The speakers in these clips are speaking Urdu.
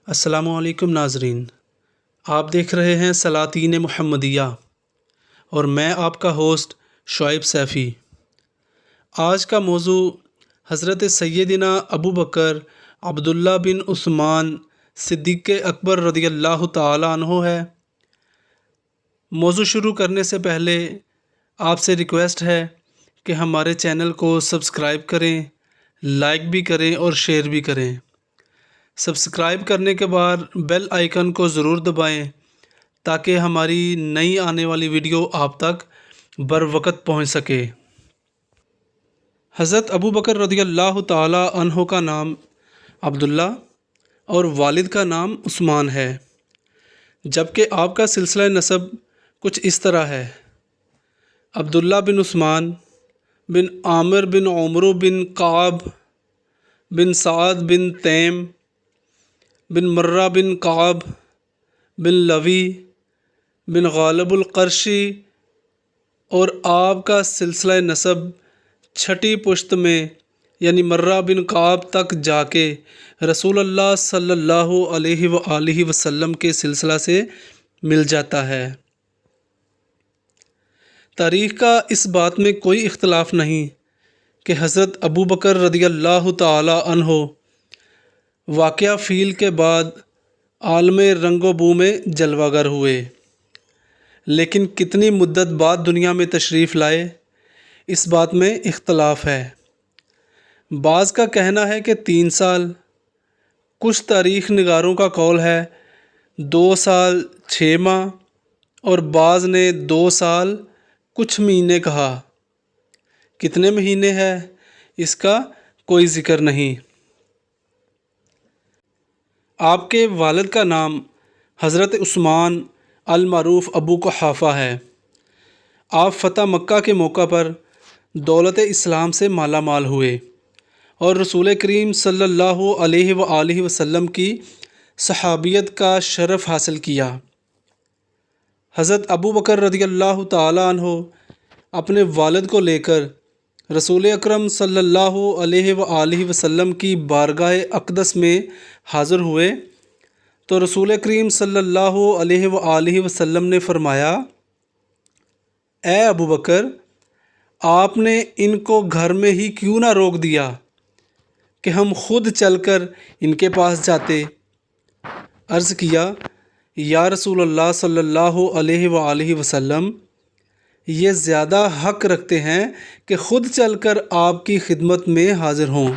السلام علیکم ناظرین، آپ دیکھ رہے ہیں سلاطین محمدیہ اور میں آپ کا ہوسٹ شعیب سیفی۔ آج کا موضوع حضرت سیدنا ابو بکر عبداللہ بن عثمان صدیق اکبر رضی اللہ تعالیٰ عنہ ہے۔ موضوع شروع کرنے سے پہلے آپ سے ریکویسٹ ہے کہ ہمارے چینل کو سبسکرائب کریں، لائک بھی کریں اور شیئر بھی کریں۔ سبسکرائب کرنے کے بعد بیل آئیکن کو ضرور دبائیں تاکہ ہماری نئی آنے والی ویڈیو آپ تک بر وقت پہنچ سکے۔ حضرت ابو بکر رضی اللہ تعالی عنہ کا نام عبداللہ اور والد کا نام عثمان ہے، جبکہ آپ کا سلسلہ نسب کچھ اس طرح ہے: عبداللہ بن عثمان بن عامر بن عمرو بن کعب بن سعد بن تیم بن مرہ بن کعب بن لوی بن غالب القرشی، اور آپ کا سلسلہ نسب چھٹی پشت میں یعنی مرہ بن کعب تک جا کے رسول اللہ صلی اللہ علیہ وآلہ وسلم کے سلسلہ سے مل جاتا ہے۔ تاریخ کا اس بات میں کوئی اختلاف نہیں کہ حضرت ابو بکر رضی اللہ تعالی عنہ واقعہ فیل کے بعد عالم رنگ و بو میں جلوہ گر ہوئے، لیکن کتنی مدت بعد دنیا میں تشریف لائے اس بات میں اختلاف ہے۔ بعض کا کہنا ہے کہ 3 سال، کچھ تاریخ نگاروں کا قول ہے 2 سال 6 ماہ، اور بعض نے 2 سال کچھ مہینے کہا۔ کتنے مہینے ہے اس کا کوئی ذکر نہیں۔ آپ کے والد کا نام حضرت عثمان المعروف ابو قحافہ ہے۔ آپ فتح مکہ کے موقع پر دولت اسلام سے مالا مال ہوئے اور رسول کریم صلی اللہ علیہ وآلہ وسلم کی صحابیت کا شرف حاصل کیا۔ حضرت ابو بکر رضی اللہ تعالی عنہ اپنے والد کو لے کر رسول اکرم صلی اللہ علیہ وآلہ وسلم کی بارگاہ اقدس میں حاضر ہوئے تو رسول کریم صلی اللہ علیہ وآلہ وسلم نے فرمایا: اے ابو بکر، آپ نے ان کو گھر میں ہی کیوں نہ روک دیا کہ ہم خود چل کر ان کے پاس جاتے؟ عرض کیا: یا رسول اللہ صلی اللہ علیہ وآلہ وسلم، یہ زیادہ حق رکھتے ہیں کہ خود چل کر آپ کی خدمت میں حاضر ہوں۔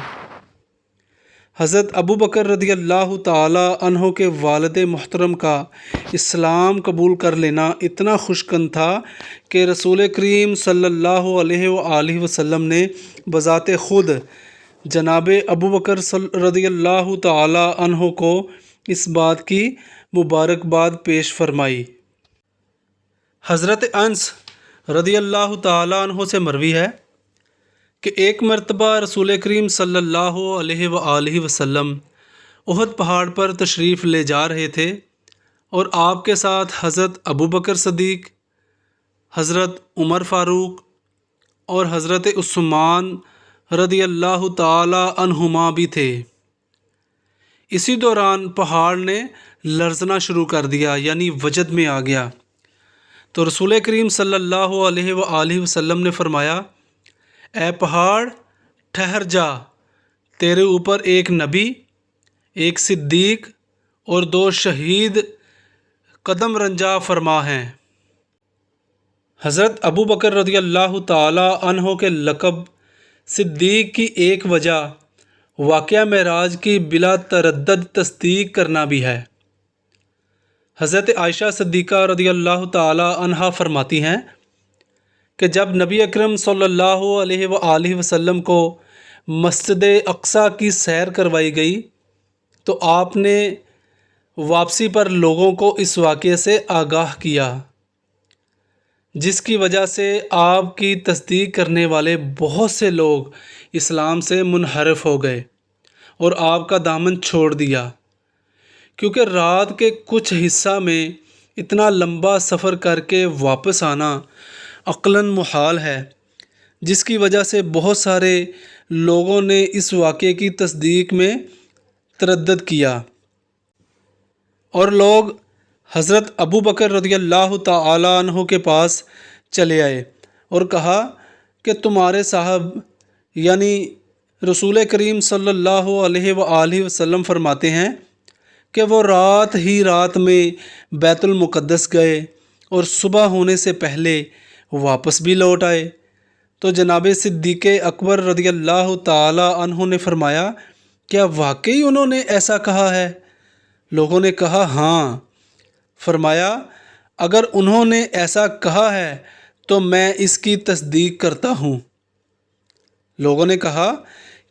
حضرت ابو بکر رضی اللہ تعالی عنہ کے والد محترم کا اسلام قبول کر لینا اتنا خوشقند تھا کہ رسول کریم صلی اللہ علیہ وآلہ وسلم نے بذات خود جناب ابو بکر رضی اللہ تعالی عنہ کو اس بات کی مبارکباد پیش فرمائی۔ حضرت انس رضی اللہ تعالی عنہ سے مروی ہے کہ ایک مرتبہ رسول کریم صلی اللہ علیہ وآلہ وسلم احد پہاڑ پر تشریف لے جا رہے تھے اور آپ کے ساتھ حضرت ابو بکر صدیق، حضرت عمر فاروق اور حضرت عثمان رضی اللہ تعالی عنہما بھی تھے۔ اسی دوران پہاڑ نے لرزنا شروع کر دیا، یعنی وجد میں آ گیا، تو رسول کریم صلی اللہ علیہ وآلہ وسلم نے فرمایا: اے پہاڑ، ٹھہر جا، تیرے اوپر ایک نبی، ایک صدیق اور 2 شہید قدم رنجا فرما ہیں۔ حضرت ابو بکر رضی اللہ تعالی عنہ کے لقب صدیق کی ایک وجہ واقعہ معراج کی بلا تردد تصدیق کرنا بھی ہے۔ حضرت عائشہ صدیقہ رضی اللہ تعالی عنہا فرماتی ہیں کہ جب نبی اکرم صلی اللہ علیہ وآلہ وسلم کو مسجد اقصیٰ کی سیر کروائی گئی تو آپ نے واپسی پر لوگوں کو اس واقعے سے آگاہ کیا، جس کی وجہ سے آپ کی تصدیق کرنے والے بہت سے لوگ اسلام سے منحرف ہو گئے اور آپ کا دامن چھوڑ دیا، کیونکہ رات کے کچھ حصہ میں اتنا لمبا سفر کر کے واپس آنا عقلاً محال ہے، جس کی وجہ سے بہت سارے لوگوں نے اس واقعے کی تصدیق میں تردد کیا۔ اور لوگ حضرت ابو بکر رضی اللہ تعالی عنہ کے پاس چلے آئے اور کہا کہ تمہارے صاحب یعنی رسول کریم صلی اللہ علیہ وآلہ وسلم فرماتے ہیں کہ وہ رات ہی رات میں بیت المقدس گئے اور صبح ہونے سے پہلے واپس بھی لوٹ آئے۔ تو جناب صدیق اکبر رضی اللہ تعالی عنہ نے فرمایا، کیا واقعی انہوں نے ایسا کہا ہے؟ لوگوں نے کہا ہاں۔ فرمایا، اگر انہوں نے ایسا کہا ہے تو میں اس کی تصدیق کرتا ہوں۔ لوگوں نے کہا،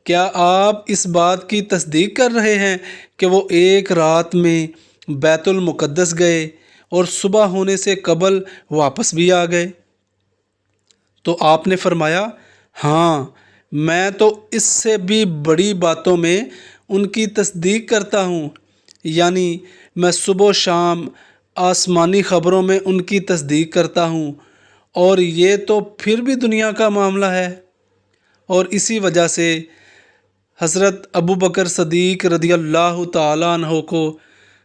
کیا آپ اس بات کی تصدیق کر رہے ہیں کہ وہ ایک رات میں بیت المقدس گئے اور صبح ہونے سے قبل واپس بھی آ گئے؟ تو آپ نے فرمایا، ہاں، میں تو اس سے بھی بڑی باتوں میں ان کی تصدیق کرتا ہوں، یعنی میں صبح و شام آسمانی خبروں میں ان کی تصدیق کرتا ہوں، اور یہ تو پھر بھی دنیا کا معاملہ ہے۔ اور اسی وجہ سے حضرت ابو بکر صدیق رضی اللہ تعالیٰ عنہ کو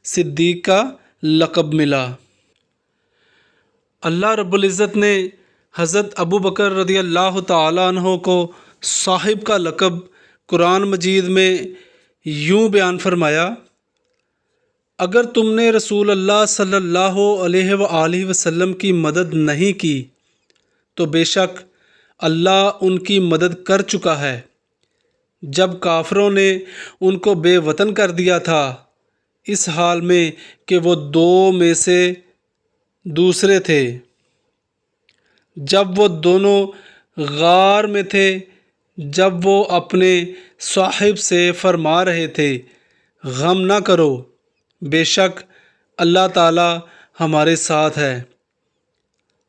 صدیق کا لقب ملا۔ اللہ رب العزت نے حضرت ابو بکر رضی اللہ تعالیٰ عنہ کو صاحب کا لقب قرآن مجید میں یوں بیان فرمایا، اگر تم نے رسول اللہ صلی اللہ علیہ وآلہ وسلم کی مدد نہیں کی تو بے شک اللہ ان کی مدد کر چکا ہے جب کافروں نے ان کو بے وطن کر دیا تھا، اس حال میں کہ وہ دو میں سے دوسرے تھے، جب وہ دونوں غار میں تھے، جب وہ اپنے صاحب سے فرما رہے تھے، غم نہ کرو، بے شک اللہ تعالیٰ ہمارے ساتھ ہے۔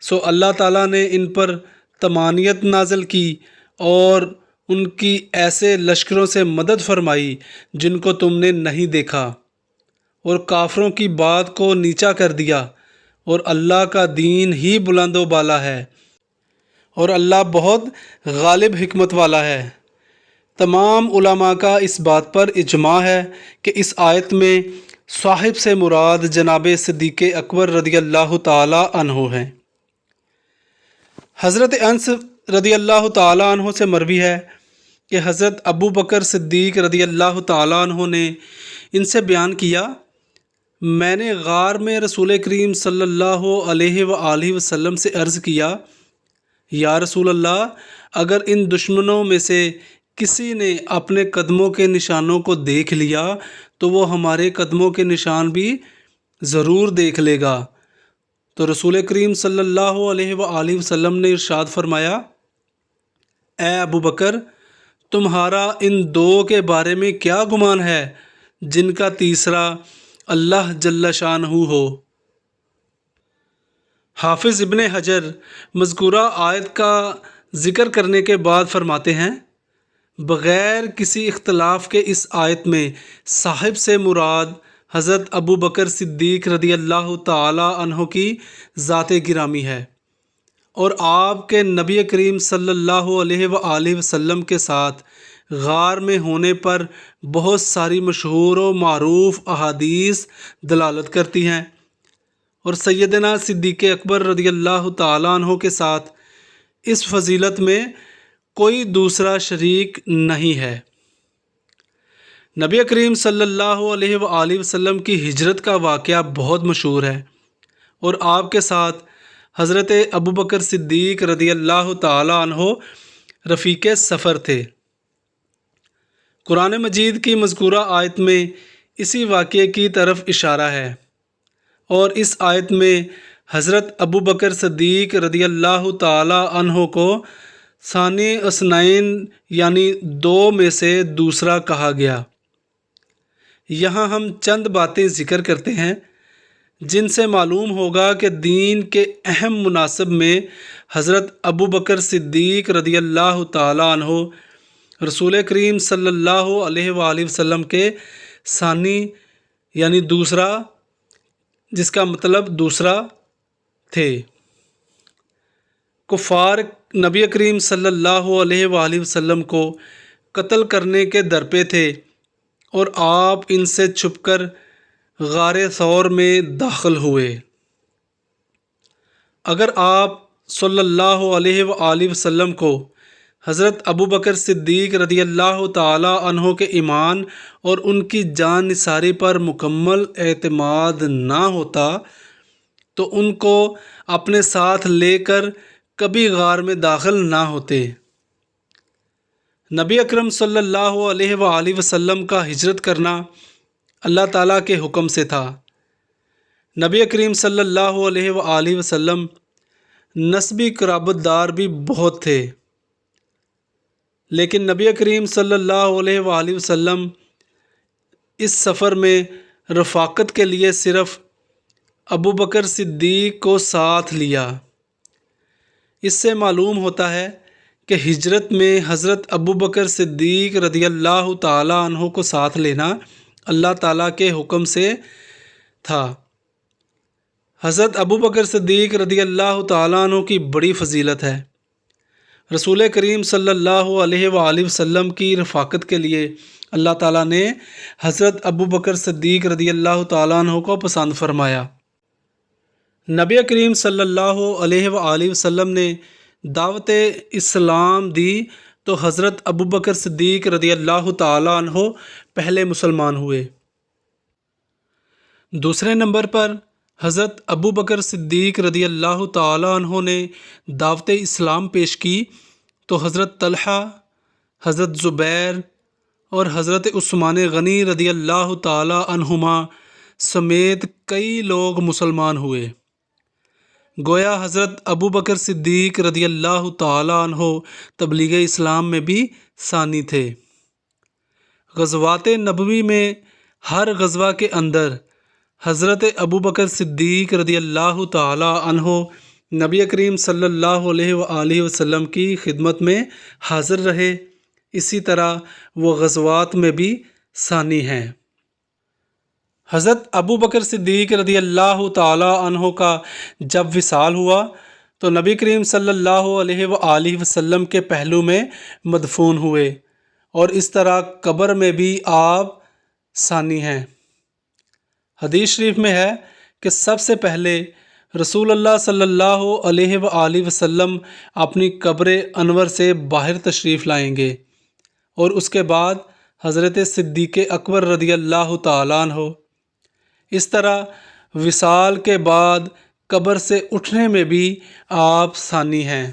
سو اللہ تعالیٰ نے ان پر طمانینت نازل کی اور ان کی ایسے لشکروں سے مدد فرمائی جن کو تم نے نہیں دیکھا، اور کافروں کی بات کو نیچا کر دیا، اور اللہ کا دین ہی بلند و بالا ہے، اور اللہ بہت غالب حکمت والا ہے۔ تمام علماء کا اس بات پر اجماع ہے کہ اس آیت میں صاحب سے مراد جناب صدیق اکبر رضی اللہ تعالی عنہ ہیں۔ حضرت انس رضی اللہ تعالی عنہ سے مروی ہے کہ حضرت ابو بکر صدیق رضی اللہ تعالی عنہ نے ان سے بیان کیا، میں نے غار میں رسول کریم صلی اللہ علیہ وآلہ وسلم سے عرض کیا، یا رسول اللہ، اگر ان دشمنوں میں سے کسی نے اپنے قدموں کے نشانوں کو دیکھ لیا تو وہ ہمارے قدموں کے نشان بھی ضرور دیکھ لے گا۔ تو رسول کریم صلی اللہ علیہ وآلہ وسلم نے ارشاد فرمایا، اے ابو بکر، تمہارا ان دو کے بارے میں کیا گمان ہے جن کا تیسرا اللہ جل شانہ ہو؟ حافظ ابن حجر مذکورہ آیت کا ذکر کرنے کے بعد فرماتے ہیں، بغیر کسی اختلاف کے اس آیت میں صاحب سے مراد حضرت ابو بکر صدیق رضی اللہ تعالی عنہ کی ذات گرامی ہے، اور آپ کے نبی کریم صلی اللہ علیہ وآلہ وسلم کے ساتھ غار میں ہونے پر بہت ساری مشہور و معروف احادیث دلالت کرتی ہیں، اور سیدنا صدیق اکبر رضی اللہ تعالیٰ عنہ کے ساتھ اس فضیلت میں کوئی دوسرا شریک نہیں ہے۔ نبی کریم صلی اللہ علیہ وآلہ وسلم کی ہجرت کا واقعہ بہت مشہور ہے، اور آپ کے ساتھ حضرت ابو بکر صدیق رضی اللہ تعالیٰ عنہ رفیق سفر تھے۔ قرآن مجید کی مذکورہ آیت میں اسی واقعے کی طرف اشارہ ہے، اور اس آیت میں حضرت ابو بکر صدیق رضی اللہ تعالی عنہ کو ثانی اثنین یعنی دو میں سے دوسرا کہا گیا۔ یہاں ہم چند باتیں ذکر کرتے ہیں جن سے معلوم ہوگا کہ دین کے اہم مناصب میں حضرت ابو بکر صدیق رضی اللہ تعالی عنہ رسول کریم صلی اللہ علیہ وآلہ وسلم کے ثانی یعنی دوسرا، جس کا مطلب دوسرا تھے۔ کفار نبی کریم صلی اللہ علیہ وآلہ وسلم کو قتل کرنے کے درپے تھے، اور آپ ان سے چھپ کر غار ثور میں داخل ہوئے۔ اگر آپ صلی اللہ علیہ وآلہ وسلم کو حضرت ابوبکر صدیق رضی اللہ تعالی عنہ کے ایمان اور ان کی جان نثاری پر مکمل اعتماد نہ ہوتا تو ان کو اپنے ساتھ لے کر کبھی غار میں داخل نہ ہوتے۔ نبی اکرم صلی اللہ علیہ وآلہ وسلم کا ہجرت کرنا اللہ تعالیٰ کے حکم سے تھا۔ نبی کریم صلی اللہ علیہ وآلہ وسلم نسبی قرابت دار بھی بہت تھے، لیکن نبی کریم صلی اللہ علیہ وآلہ وسلم اس سفر میں رفاقت کے لیے صرف ابوبکر صدیق کو ساتھ لیا۔ اس سے معلوم ہوتا ہے کہ ہجرت میں حضرت ابوبکر صدیق رضی اللہ تعالیٰ عنہ کو ساتھ لینا اللہ تعالیٰ کے حکم سے تھا۔ حضرت ابوبکر صدیق رضی اللہ تعالیٰ عنہ کی بڑی فضیلت ہے۔ رسول کریم صلی اللہ علیہ وآلہ وسلم کی رفاقت کے لیے اللہ تعالیٰ نے حضرت ابوبکر صدیق رضی اللہ تعالیٰ عنہ کو پسند فرمایا۔ نبی کریم صلی اللہ علیہ وآلہ وسلم نے دعوت اسلام دی تو حضرت ابوبکر صدیق رضی اللہ تعالیٰ عنہ پہلے مسلمان ہوئے۔ دوسرے نمبر پر حضرت ابوبکر صدیق رضی اللہ تعالیٰ عنہ نے دعوت اسلام پیش کی تو حضرت طلحہ، حضرت زبیر اور حضرت عثمان غنی رضی اللہ تعالیٰ عنہما سمیت کئی لوگ مسلمان ہوئے۔ گویا حضرت ابوبکر صدیق رضی اللہ تعالیٰ عنہ تبلیغ اسلام میں بھی ثانی تھے۔ غزوات نبوی میں ہر غزوہ کے اندر حضرت ابوبکر صدیق رضی اللہ تعالیٰ عنہ نبی کریم صلی اللہ علیہ وآلہ وسلم کی خدمت میں حاضر رہے، اسی طرح وہ غزوات میں بھی ثانی ہیں۔ حضرت ابوبکر صدیق رضی اللہ تعالیٰ عنہ کا جب وصال ہوا تو نبی کریم صلی اللہ علیہ وآلہ وسلم کے پہلو میں مدفون ہوئے، اور اس طرح قبر میں بھی آپ ثانی ہیں۔ حدیث شریف میں ہے کہ سب سے پہلے رسول اللہ صلی اللہ علیہ وآلہ وسلم اپنی قبر انور سے باہر تشریف لائیں گے، اور اس کے بعد حضرت صدیق اکبر رضی اللہ تعالیٰ عنہ۔ اس طرح وصال کے بعد قبر سے اٹھنے میں بھی آپ ثانی ہیں۔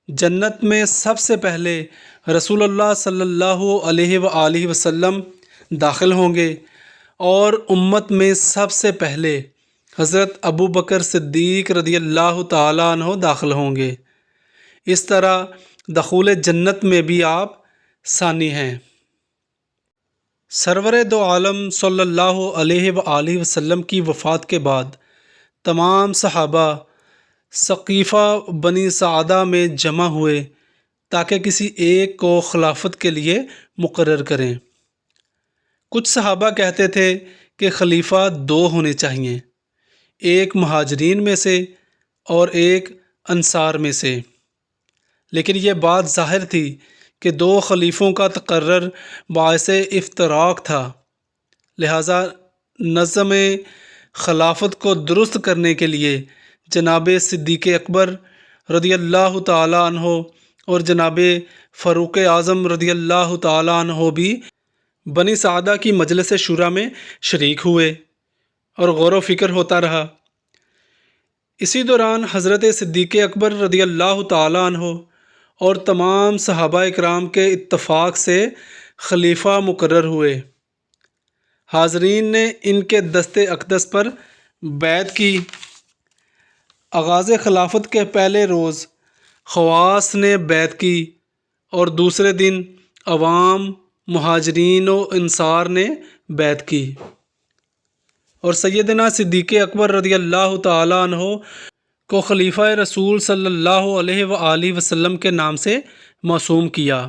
جنت میں سب سے پہلے رسول اللہ صلی اللہ علیہ وآلہ وسلم داخل ہوں گے، اور امت میں سب سے پہلے حضرت ابوبکر صدیق رضی اللہ تعالیٰ عنہ داخل ہوں گے۔ اس طرح دخول جنت میں بھی آپ ثانی ہیں۔ سرور دو عالم صلی اللہ علیہ وآلہ وسلم کی وفات کے بعد تمام صحابہ سقیفہ بنی سعدہ میں جمع ہوئے تاکہ کسی ایک کو خلافت کے لیے مقرر کریں۔ کچھ صحابہ کہتے تھے کہ خلیفہ دو ہونے چاہیے، ایک مہاجرین میں سے اور ایک انصار میں سے، لیکن یہ بات ظاہر تھی کہ دو خلیفوں کا تقرر باعث افتراق تھا، لہٰذا نظم خلافت کو درست کرنے کے لیے جناب صدیق اکبر رضی اللہ تعالیٰ عنہ اور جناب فاروق اعظم رضی اللہ تعالیٰ عنہ بھی بنی سعدہ کی مجلس شورا میں شریک ہوئے اور غور و فکر ہوتا رہا۔ اسی دوران حضرت صدیق اکبر رضی اللہ تعالیٰ عنہ اور تمام صحابہ اکرام کے اتفاق سے خلیفہ مقرر ہوئے۔ حاضرین نے ان کے دست اقدس پر بیعت کی۔ آغاز خلافت کے پہلے روز خواص نے بیعت کی اور دوسرے دن عوام، مہاجرین و انصار نے بیعت کی، اور سیدنا صدیق اکبر رضی اللہ تعالیٰ عنہ کو خلیفہ رسول صلی اللہ علیہ وآلہ وسلم کے نام سے موسوم کیا۔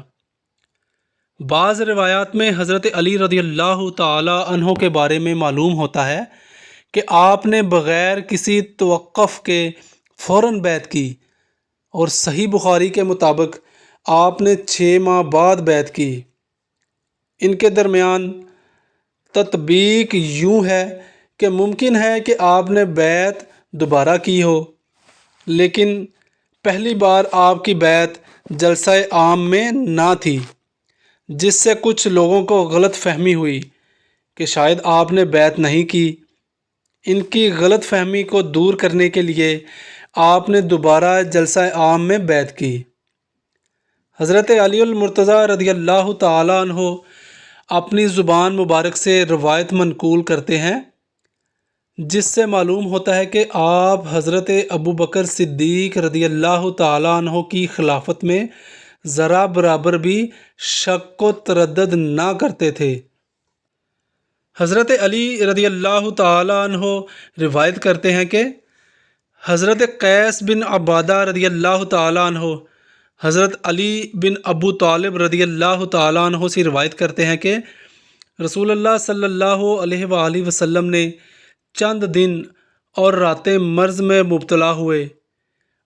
بعض روایات میں حضرت علی رضی اللہ تعالیٰ عنہ کے بارے میں معلوم ہوتا ہے کہ آپ نے بغیر کسی توقف کے فوراً بیعت کی، اور صحیح بخاری کے مطابق آپ نے 6 ماہ بعد بیعت کی۔ ان کے درمیان تطبیق یوں ہے کہ ممکن ہے کہ آپ نے بیعت دوبارہ کی ہو، لیکن پہلی بار آپ کی بیعت جلسہ عام میں نہ تھی، جس سے کچھ لوگوں کو غلط فہمی ہوئی کہ شاید آپ نے بیعت نہیں کی۔ ان کی غلط فہمی کو دور کرنے کے لیے آپ نے دوبارہ جلسہ عام میں بیعت کی۔ حضرت علی المرتضیٰ رضی اللہ تعالیٰ عنہ اپنی زبان مبارک سے روایت منقول کرتے ہیں، جس سے معلوم ہوتا ہے کہ آپ حضرت ابو بکر صدیق رضی اللہ تعالیٰ عنہ کی خلافت میں ذرا برابر بھی شک و تردد نہ کرتے تھے۔ حضرت علی رضی اللہ تعالیٰ عنہ روایت کرتے ہیں کہ حضرت قیس بن عبادہ رضی اللہ تعالیٰ عنہ حضرت علی بن ابو طالب رضی اللہ تعالیٰ عنہ سے روایت کرتے ہیں کہ رسول اللہ صلی اللہ علیہ وآلہ وسلم نے چند دن اور راتیں مرض میں مبتلا ہوئے۔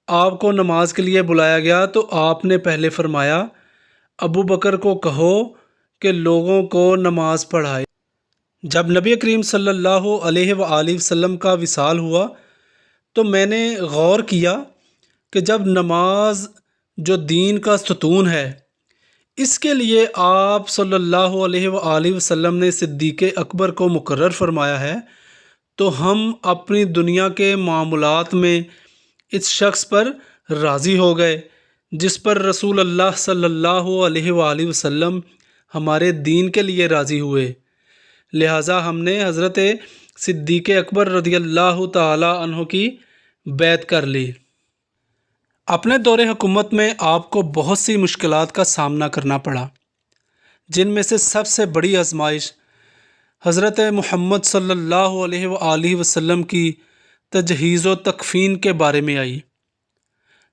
آپ کو نماز کے لیے بلایا گیا تو آپ نے پہلے فرمایا، ابو بکر کو کہو کہ لوگوں کو نماز پڑھائے۔ جب نبی کریم صلی اللہ علیہ وآلہ وسلم کا وصال ہوا تو میں نے غور کیا کہ جب نماز جو دین کا ستون ہے، اس کے لیے آپ صلی اللہ علیہ وآلہ وسلم نے صدیق اکبر کو مقرر فرمایا ہے، تو ہم اپنی دنیا کے معاملات میں اس شخص پر راضی ہو گئے جس پر رسول اللہ صلی اللہ علیہ وآلہ وسلم ہمارے دین کے لیے راضی ہوئے۔ لہٰذا ہم نے حضرت صدیق اکبر رضی اللہ تعالی عنہ کی بیعت کر لی۔ اپنے دور حکومت میں آپ کو بہت سی مشکلات کا سامنا کرنا پڑا، جن میں سے سب سے بڑی آزمائش حضرت محمد صلی اللہ علیہ وآلہ وسلم کی تجہیز و تکفین کے بارے میں آئی۔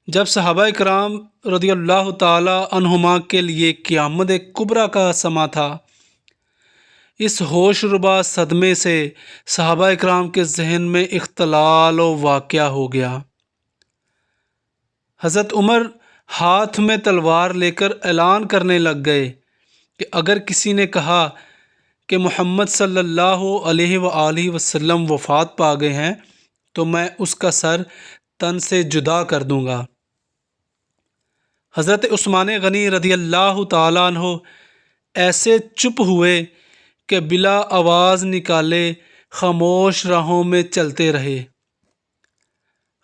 جب صحابہ کرام رضی اللہ تعالی عنہما کے لیے قیامت کبریٰ کا سماں تھا، اس ہوش ربا صدمے سے صحابہ کرام کے ذہن میں اختلال و واقعہ ہو گیا۔ حضرت عمر ہاتھ میں تلوار لے کر اعلان کرنے لگ گئے کہ اگر کسی نے کہا کہ محمد صلی اللہ علیہ وآلہ وسلم وفات پا گئے ہیں تو میں اس کا سر تن سے جدا کر دوں گا۔ حضرت عثمان غنی رضی اللہ تعالیٰ عنہ ایسے چپ ہوئے کہ بلا آواز نکالے خاموش راہوں میں چلتے رہے۔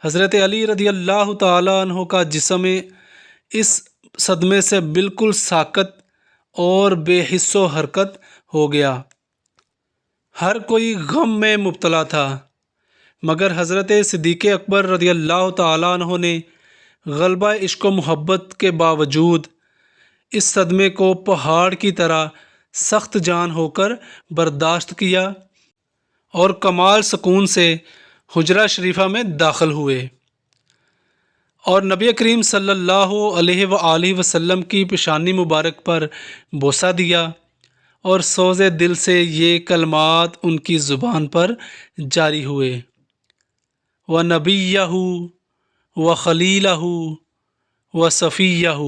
حضرت علی رضی اللہ تعالیٰ عنہ کا جسم اس صدمے سے بالکل ساکت اور بے حس و حرکت ہو گیا۔ ہر کوئی غم میں مبتلا تھا، مگر حضرت صدیق اکبر رضی اللہ تعالیٰ عنہ نے غلبہ عشق و محبت کے باوجود اس صدمے کو پہاڑ کی طرح سخت جان ہو کر برداشت کیا اور کمال سکون سے حجرہ شریفہ میں داخل ہوئے اور نبی کریم صلی اللہ علیہ وآلہ وسلم کی پیشانی مبارک پر بوسہ دیا اور سوز دل سے یہ کلمات ان کی زبان پر جاری ہوئے، وَنَبِيَّهُ وَخَلِيلَهُ وَصَفِيَّهُ۔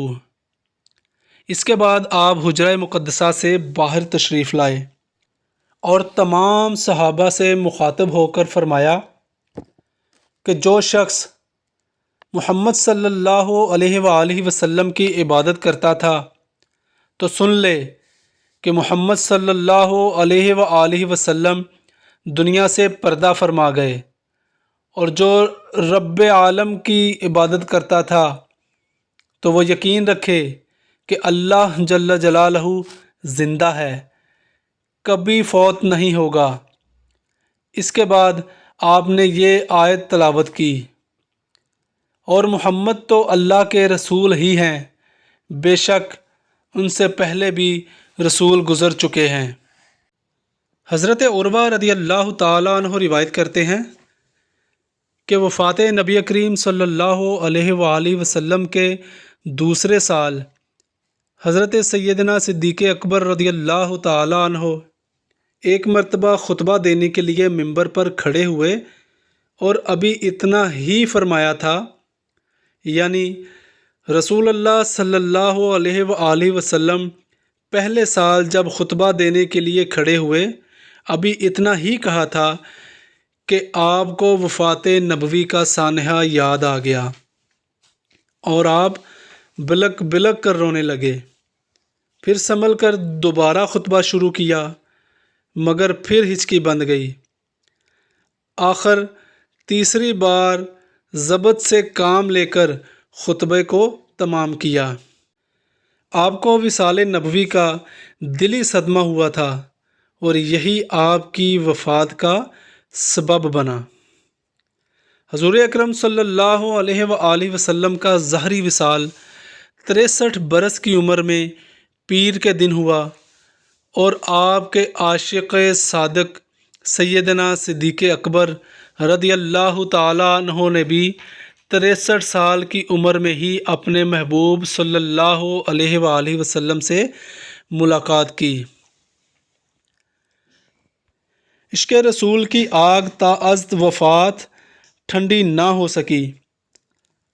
اس کے بعد آپ حجرہ مقدسہ سے باہر تشریف لائے اور تمام صحابہ سے مخاطب ہو کر فرمایا کہ جو شخص محمد صلی اللہ علیہ وآلہ وسلم کی عبادت کرتا تھا تو سن لے کہ محمد صلی اللہ علیہ وآلہ وسلم دنیا سے پردہ فرما گئے، اور جو رب عالم کی عبادت کرتا تھا تو وہ یقین رکھے کہ اللہ جل جلالہ زندہ ہے، کبھی فوت نہیں ہوگا۔ اس کے بعد آپ نے یہ آیت تلاوت کی، اور محمد تو اللہ کے رسول ہی ہیں، بے شک ان سے پہلے بھی رسول گزر چکے ہیں۔ حضرت عروہ رضی اللہ تعالیٰ عنہ روایت کرتے ہیں کہ وفات نبی کریم صلی اللہ علیہ وآلہ وسلم کے دوسرے سال حضرت سیدنا صدیق اکبر رضی اللہ تعالیٰ عنہ ایک مرتبہ خطبہ دینے کے لیے ممبر پر کھڑے ہوئے اور ابھی اتنا ہی فرمایا تھا، یعنی رسول اللہ صلی اللہ علیہ وآلہ وسلم پہلے سال جب خطبہ دینے کے لیے کھڑے ہوئے ابھی اتنا ہی کہا تھا کہ آپ کو وفات نبوی کا سانحہ یاد آ گیا اور آپ بلک بلک کر رونے لگے۔ پھر سنبھل کر دوبارہ خطبہ شروع کیا، مگر پھر ہچکی بند گئی۔ آخر تیسری بار ضبط سے کام لے کر خطبے کو تمام کیا۔ آپ کو وصال نبوی کا دلی صدمہ ہوا تھا اور یہی آپ کی وفات کا سبب بنا۔ حضور اکرم صلی اللہ علیہ وآلہ وسلم کا ظاہری وصال 63 برس کی عمر میں پیر کے دن ہوا، اور آپ کے عاشق صادق سیدنا صدیق اکبر رضی اللہ تعالیٰ عنہ نے بھی 63 سال کی عمر میں ہی اپنے محبوب صلی اللہ علیہ وآلہ وسلم سے ملاقات کی۔ عشق رسول کی آگ تا ازد وفات ٹھنڈی نہ ہو سکی،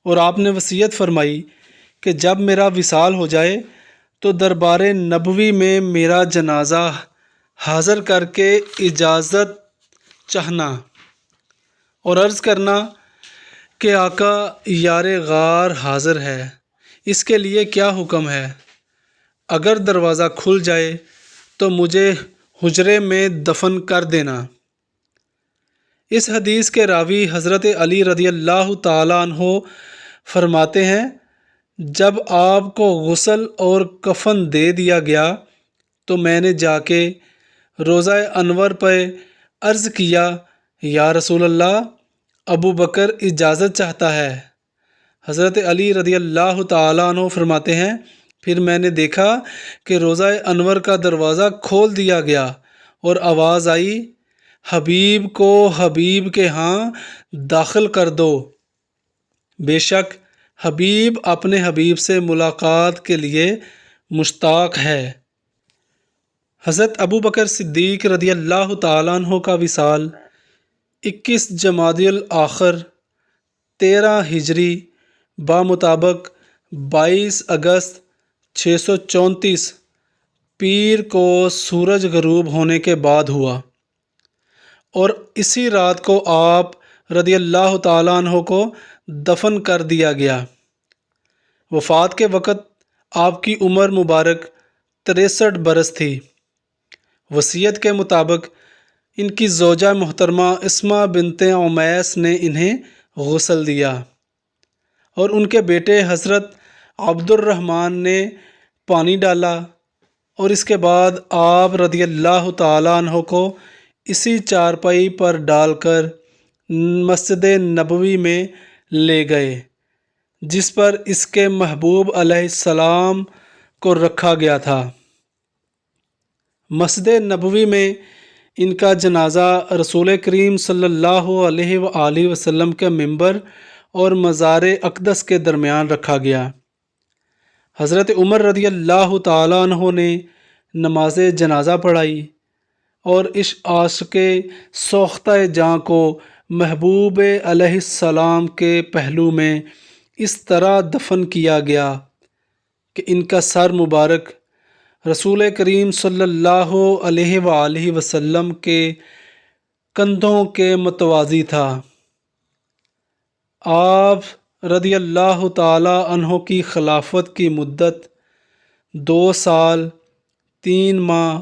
اور آپ نے وصیت فرمائی کہ جب میرا وصال ہو جائے تو دربار نبوی میں میرا جنازہ حاضر کر کے اجازت چاہنا اور عرض کرنا کہ آقا یار غار حاضر ہے، اس کے لیے کیا حکم ہے؟ اگر دروازہ کھل جائے تو مجھے حجرے میں دفن کر دینا۔ اس حدیث کے راوی حضرت علی رضی اللہ تعالیٰ عنہ فرماتے ہیں، جب آپ کو غسل اور کفن دے دیا گیا تو میں نے جا کے روضہ انور پہ عرض کیا، یا رسول اللہ، ابو بکر اجازت چاہتا ہے۔ حضرت علی رضی اللہ تعالیٰ عنہ فرماتے ہیں، پھر میں نے دیکھا کہ روضہ انور کا دروازہ کھول دیا گیا اور آواز آئی، حبیب کو حبیب کے ہاں داخل کر دو، بے شک حبیب اپنے حبیب سے ملاقات کے لیے مشتاق ہے۔ حضرت ابو بکر صدیق رضی اللہ تعالیٰ عنہ کا وصال 21 جمادی الاخر 13 ہجری بمطابق 22 اگست 634 پیر کو سورج غروب ہونے کے بعد ہوا، اور اسی رات کو آپ رضی اللہ تعالیٰ عنہ کو دفن کر دیا گیا۔ وفات کے وقت آپ کی عمر مبارک 63 برس تھی۔ وصیت کے مطابق ان کی زوجہ محترمہ اسماء بنت عمیس نے انہیں غسل دیا، اور ان کے بیٹے حضرت عبد الرحمن نے پانی ڈالا، اور اس کے بعد آپ رضی اللہ تعالیٰ عنہ کو اسی چارپائی پر ڈال کر مسجد نبوی میں لے گئے جس پر اس کے محبوب علیہ السلام کو رکھا گیا تھا۔ مسجد نبوی میں ان کا جنازہ رسول کریم صلی اللہ علیہ وآلہ وسلم کے منبر اور مزار اقدس کے درمیان رکھا گیا۔ حضرت عمر رضی اللہ تعالیٰ عنہ نے نماز جنازہ پڑھائی، اور اس عاشق سوختہ جاں کو محبوب علیہ السلام کے پہلو میں اس طرح دفن کیا گیا کہ ان کا سر مبارک رسول کریم صلی اللہ علیہ وآلہ وسلم کے کندھوں کے متوازی تھا۔ آپ رضی اللہ تعالیٰ عنہ کی خلافت کی مدت 2 سال 3 ماہ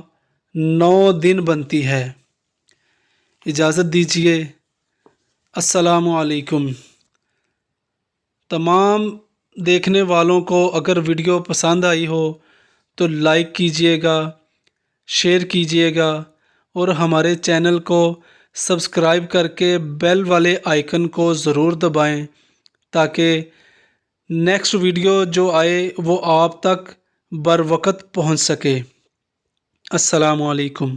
9 دن بنتی ہے۔ اجازت دیجیے، السلام علیکم۔ تمام دیکھنے والوں کو اگر ویڈیو پسند آئی ہو تو لائک کیجیے گا، شیئر کیجیے گا، اور ہمارے چینل کو سبسکرائب کر کے بیل والے آئیکن کو ضرور دبائیں تاکہ نیکسٹ ویڈیو جو آئے وہ آپ تک بروقت پہنچ سکے۔ السلام علیکم۔